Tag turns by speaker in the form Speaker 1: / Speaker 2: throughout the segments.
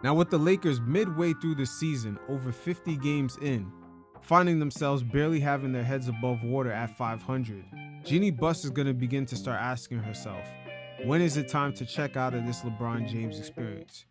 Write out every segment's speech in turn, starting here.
Speaker 1: Now with the Lakers midway through the season, over 50 games in, finding themselves barely having their heads above water at 500, Jeanie Buss is going to begin to start asking herself, when is it time to check out of this LeBron James experience?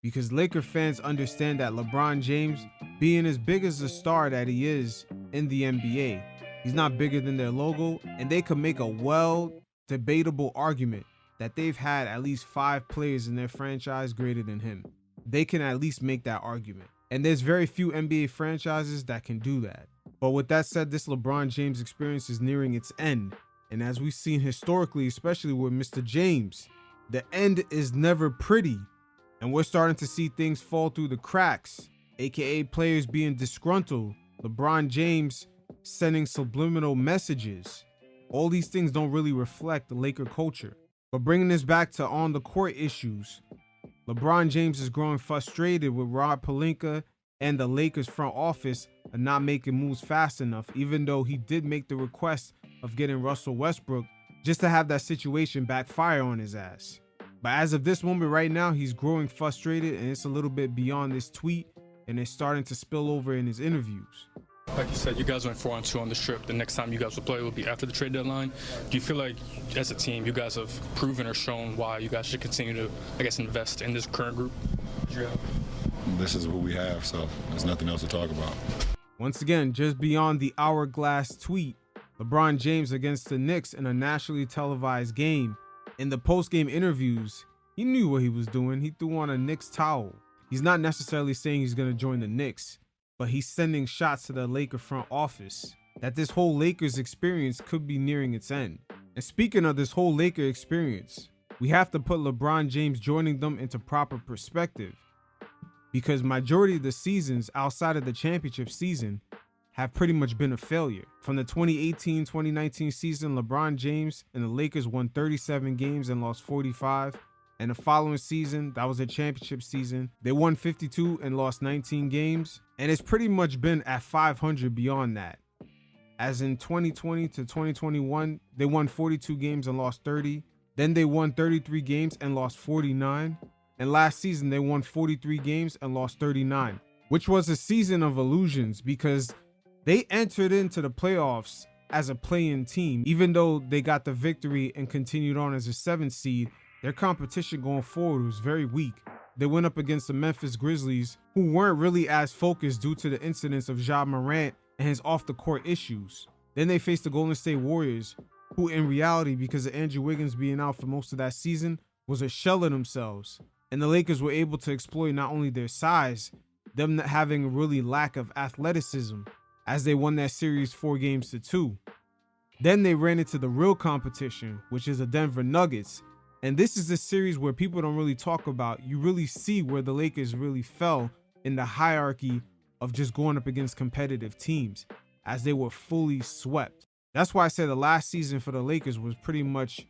Speaker 1: Because Laker fans understand that LeBron James, being as big as the star that he is in the NBA, he's not bigger than their logo, and they could make a well-debatable argument that they've had at least 5 players in their franchise greater than him. They can at least make that argument. And there's very few NBA franchises that can do that. But with that said, this LeBron James experience is nearing its end. And as we've seen historically, especially with Mr. James, the end is never pretty. And we're starting to see things fall through the cracks, aka players being disgruntled, LeBron James sending subliminal messages. All these things don't really reflect the Laker culture. But bringing this back to on the court issues, LeBron James is growing frustrated with Rob Pelinka and the Lakers front office are not making moves fast enough, even though he did make the request of getting Russell Westbrook just to have that situation backfire on his ass. But as of this moment right now, he's growing frustrated, and it's a little bit beyond this tweet, and it's starting to spill over in his interviews.
Speaker 2: Like you said, you guys went 4-2 on the strip. The next time you guys will play will be after the trade deadline. Do you feel like, as a team, you guys have proven or shown why you guys should continue to, invest in this current group?
Speaker 3: This is what we have, so there's nothing else to talk about.
Speaker 1: Once again, just beyond the hourglass tweet, LeBron James against the Knicks in a nationally televised game. In the post-game interviews, he knew what he was doing. He threw on a Knicks towel. He's not necessarily saying he's going to join the Knicks, but he's sending shots to the Laker front office that this whole Lakers experience could be nearing its end. And speaking of this whole Laker experience, we have to put LeBron James joining them into proper perspective, because majority of the seasons outside of the championship season have pretty much been a failure. From the 2018-2019 season, LeBron James and the Lakers won 37 games and lost 45. And the following season, that was a championship season, they won 52 and lost 19 games. And it's pretty much been at 500 beyond that. As in 2020 to 2021, they won 42 games and lost 30. Then they won 33 games and lost 49. And last season, they won 43 games and lost 39, which was a season of illusions because they entered into the playoffs as a play-in team. Even though they got the victory and continued on as a 7th seed, their competition going forward was very weak. They went up against the Memphis Grizzlies, who weren't really as focused due to the incidents of Ja Morant and his off-the-court issues. Then they faced the Golden State Warriors, who in reality, because of Andrew Wiggins being out for most of that season, was a shell of themselves. And the Lakers were able to exploit not only their size, them having a really lack of athleticism, as they won that series 4-2. Then they ran into the real competition, which is the Denver Nuggets. And this is the series where people don't really talk about. You really see where the Lakers really fell in the hierarchy of just going up against competitive teams, as they were fully swept. That's why I said the last season for the Lakers was pretty much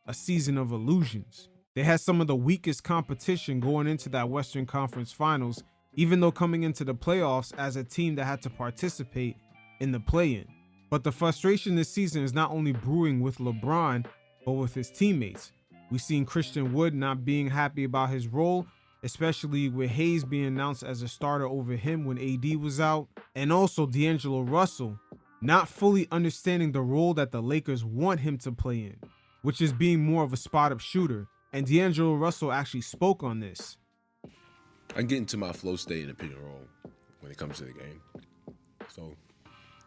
Speaker 1: a season of illusions. They had some of the weakest competition going into that Western Conference Finals, even though coming into the playoffs as a team that had to participate in the play-in. But the frustration this season is not only brewing with LeBron, but with his teammates. We've seen Christian Wood not being happy about his role, especially with Hayes being announced as a starter over him when AD was out, and also D'Angelo Russell not fully understanding the role that the Lakers want him to play in, which is being more of a spot-up shooter. And D'Angelo Russell actually spoke on this.
Speaker 4: I get into my flow state in the pick and roll when it comes to the game. So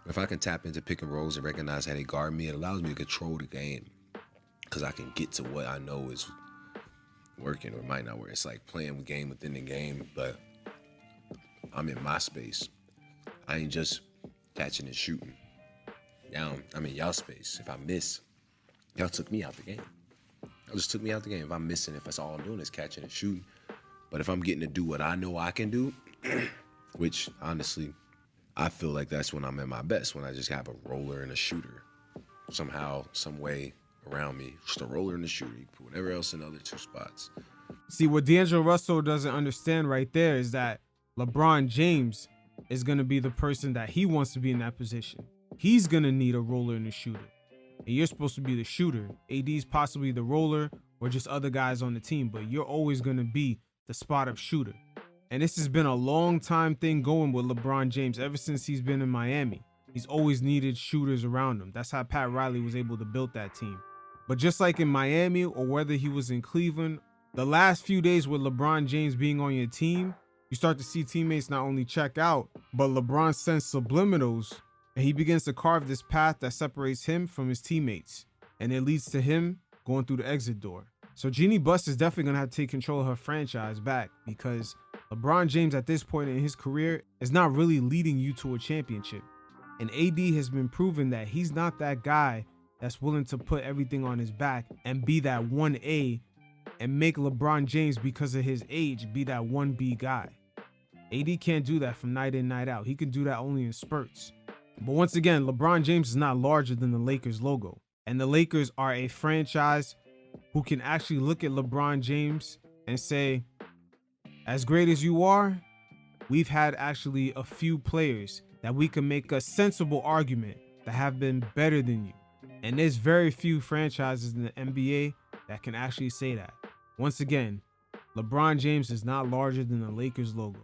Speaker 4: if I can tap into pick and rolls and recognize how they guard me, it allows me to control the game because I can get to what I know is working or might not work. It's like playing the game within the game, but I'm in my space. I ain't just catching and shooting. I'm in y'all space. If I miss, y'all took me out the game. Y'all just took me out the game. If I'm missing, if that's all I'm doing is catching and shooting. But if I'm getting to do what I know I can do, which honestly, I feel like that's when I'm at my best, when I just have a roller and a shooter. Somehow, some way around me, just a roller and a shooter. You put whatever else in the other 2 spots.
Speaker 1: See, what D'Angelo Russell doesn't understand right there is that LeBron James is going to be the person that he wants to be in that position. He's going to need a roller and a shooter. And you're supposed to be the shooter. AD's possibly the roller or just other guys on the team, but you're always going to be the spot-up shooter. And this has been a long time thing going with LeBron James ever since he's been in Miami. He's always needed shooters around him. That's how Pat Riley was able to build that team. But just like in Miami or whether he was in Cleveland, the last few days with LeBron James being on your team, you start to see teammates not only check out, but LeBron sends subliminals and he begins to carve this path that separates him from his teammates. And it leads to him going through the exit door. So Jeanie Buss is definitely going to have to take control of her franchise back because LeBron James at this point in his career is not really leading you to a championship. And AD has been proven that he's not that guy that's willing to put everything on his back and be that 1A and make LeBron James, because of his age, be that 1B guy. AD can't do that from night in, night out. He can do that only in spurts. But once again, LeBron James is not larger than the Lakers logo. And the Lakers are a franchise who can actually look at LeBron James and say, as great as you are, we've had actually a few players that we can make a sensible argument that have been better than you. And there's very few franchises in the NBA that can actually say that. Once again, LeBron James is not larger than the Lakers logo.